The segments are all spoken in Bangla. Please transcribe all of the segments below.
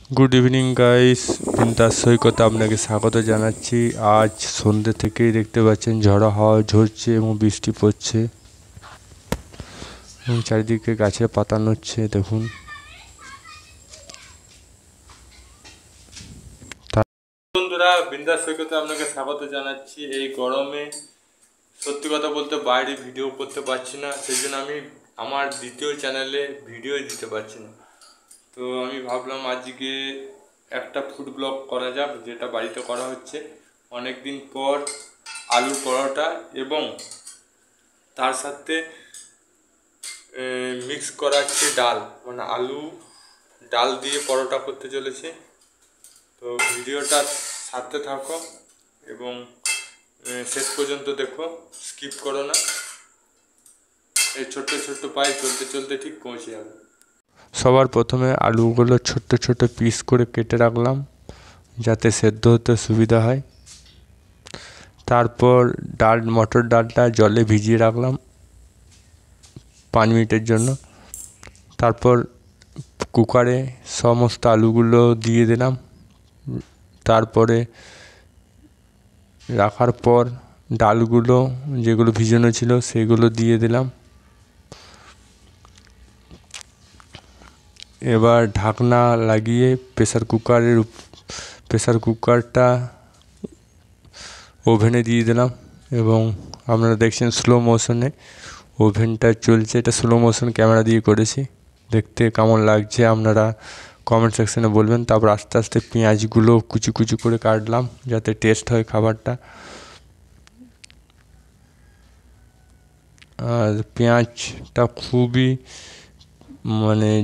গুড ইভিনিং গাইস, বিন্দাস সৈকতে আপনাকে স্বাগত জানাচ্ছি। আজ সন্ধ্যে থেকেই দেখতে পাচ্ছেন ঝড়ো হাওয়া ঝরছে এবং বৃষ্টি পড়ছে এবং চারিদিকে গাছের পাতা নড়ছে। দেখুন, বন্ধুরা, বিন্দাস সৈকতে আপনাকে স্বাগত জানাচ্ছি। এই গরমে সত্যি কথা বলতে বাইরে ভিডিও করতে পারছি না, সেই জন্য আমি আমার দ্বিতীয় চ্যানেলে ভিডিও দিতে পারছি না। তো আমি ভাবলাম আজকে একটা ফুড ব্লগ করা যাক, যেটা বাড়িতে করা হচ্ছে অনেক দিন পর। আলুর পরোটা এবং তার সাথে মিক্স করা হচ্ছে ডাল, মানে আলু ডাল দিয়ে পরোটা করতে চলেছে। তো ভিডিওটা সাথে থাকো এবং শেষ পর্যন্ত দেখো, স্কিপ করো না। এই ছোট্ট ছোট্ট পায়ে চলতে চলতে ঠিক পৌঁছে যাবে। সবার প্রথমে আলুগুলো ছোট্ট ছোট্ট পিস করে কেটে রাখলাম যাতে সেদ্ধ হতে সুবিধা হয়। তারপর মটর ডালটা জলে ভিজিয়ে রাখলাম 5 মিনিটের জন্য। তারপর কুকারে সমস্ত আলুগুলো দিয়ে দিলাম। তারপরে রাখার পর ডালগুলো যেগুলো ভিজানো ছিল সেগুলো দিয়ে দিলাম। এবার ঢাকনা লাগিয়ে প্রেসার কুকারটা ওভেনে দিয়ে দিলাম এবং আপনারা দেখছেন স্লো মোশনে ওভেনটা চলছে। এটা স্লো মোশন ক্যামেরা দিয়ে করেছি। দেখতে কেমন লাগছে আপনারা কমেন্ট সেকশনে বলবেন। তারপর আস্তে আস্তে পেঁয়াজগুলো কুচি কুচি করে কাটলাম যাতে টেস্ট হয় খাবারটা। আর পেঁয়াজটা খুবই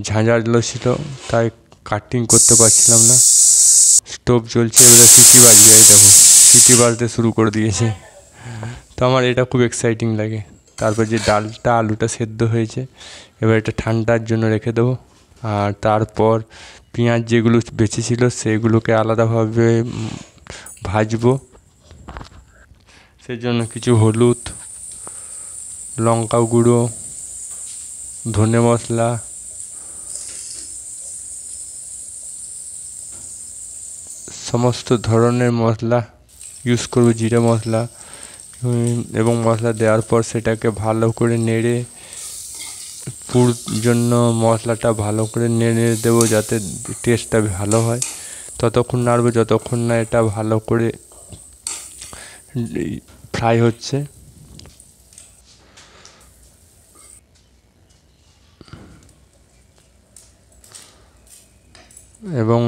ঝাঁঝালো ছিল, তাই কাটিং করতে পারছিলাম না। স্টোভ চলছে, এবারে সিটি বাজবে। এই দেখো, সিটি বাজতে শুরু করে দিয়েছে। তো আমার এটা খুব এক্সাইটিং লাগে। তারপর যে ডালটা আলুটা সেদ্ধ হয়েছে, এবার এটা ঠান্ডার জন্য রেখে দেবো। আর তারপর পেঁয়াজ যেগুলো বেঁচে ছিল সেগুলোকে আলাদাভাবে ভাজবো। সেই জন্য কিছু হলুদ, লঙ্কা গুঁড়ো, ধনে মশলা, সমস্ত ধরনের মশলা ইউজ করবো, জিরে মশলা এবং মশলা দেওয়ার পর সেটাকে ভালো করে নেড়ে পুর জন্য মশলাটা ভালো করে নেড়ে দেবো যাতে টেস্টটা ভালো হয়। ততক্ষণ নাড়বো যতক্ষণ না এটা ভালো করে ফ্রাই হচ্ছে। এবং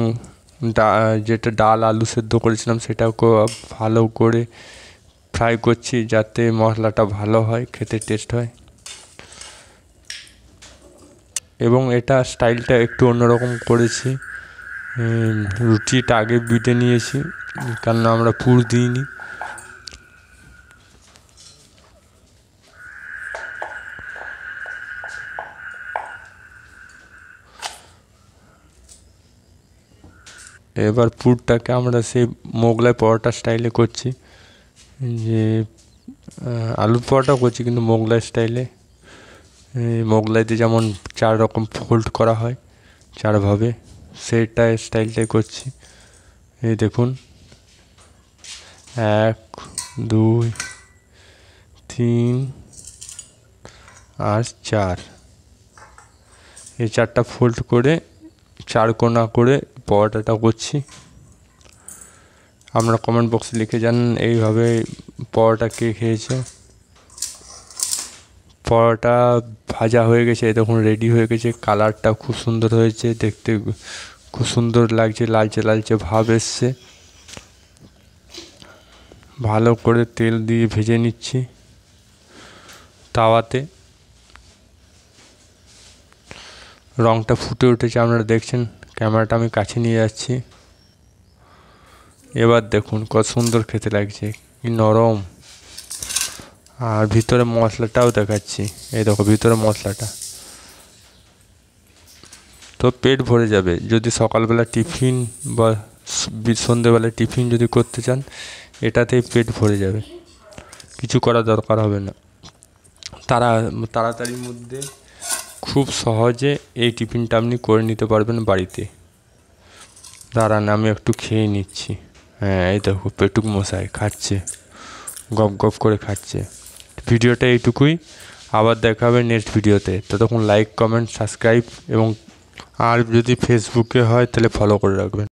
যেটা ডাল আলু সেদ্ধ করেছিলাম সেটাকেও ভালো করে ফ্রাই করছি যাতে মশলাটা ভালো হয়, খেতে টেস্ট হয়। এবং এটা স্টাইলটা একটু অন্যরকম করেছি। রুটিটা আগে বেটে নিয়েছি, কারণ আমরা পুর দিইনি। এবার পুরটাকে আমরা সেই মোগলাই পরোটা স্টাইলে করছি, যে আলুর পরোটা করছি কিন্তু মোগলাই স্টাইলে। মোগলাইতে যেমন 4 রকম ফোল্ড করা হয় 4ভাবে, সেইটা স্টাইলটাই করছি। এই দেখুন, 1 2 3 আর 4, এই 4টা ফোল্ড করে 4 কোণা করে পরোটাটা করছি। আপনারা কমেন্ট বক্সে লিখে জানান এইভাবে পরোটা কে খেয়েছে। পরোটা ভাজা হয়ে গেছে, দেখুন রেডি হয়ে গেছে। কালারটা খুব সুন্দর হয়েছে, দেখতে খুব সুন্দর লাগছে, লালচে লালচে ভাব এসছে। ভালো করে তেল দিয়ে ভেজে নিচ্ছি তাওয়াতে। রঙটা ফুটে উঠেছে, আপনারা দেখছেন। ক্যামেরাটা আমি কাছে নিয়ে যাচ্ছি। এবার দেখুন কত সুন্দর খেতে লাগছে, কি নরম। আর ভিতরে মশলাটাও দেখাচ্ছি, এই দেখো ভিতরে মশলাটা। তো পেট ভরে যাবে যদি সকালবেলা টিফিন বা সন্ধেবেলা টিফিন যদি করতে চান, এটাতেই পেট ভরে যাবে, কিছু করার দরকার হবে না। তাড়াতাড়ির মধ্যে খুব সহজে এই টিফিনটা আপনি করে নিতে পারবেন বাড়িতে। দাঁড়ান আমি একটু খেয়ে নিচ্ছি। হ্যাঁ এই দেখো পেটুক মশাই খাচ্ছে, গপ গপ করে খাচ্ছে। ভিডিওটা এইটুকুই, আবার দেখা হবে নেক্সট ভিডিওতে। ততক্ষণ লাইক কমেন্ট সাবস্ক্রাইব এবং আর যদি ফেসবুকে হয় তাহলে ফলো করে রাখবেন।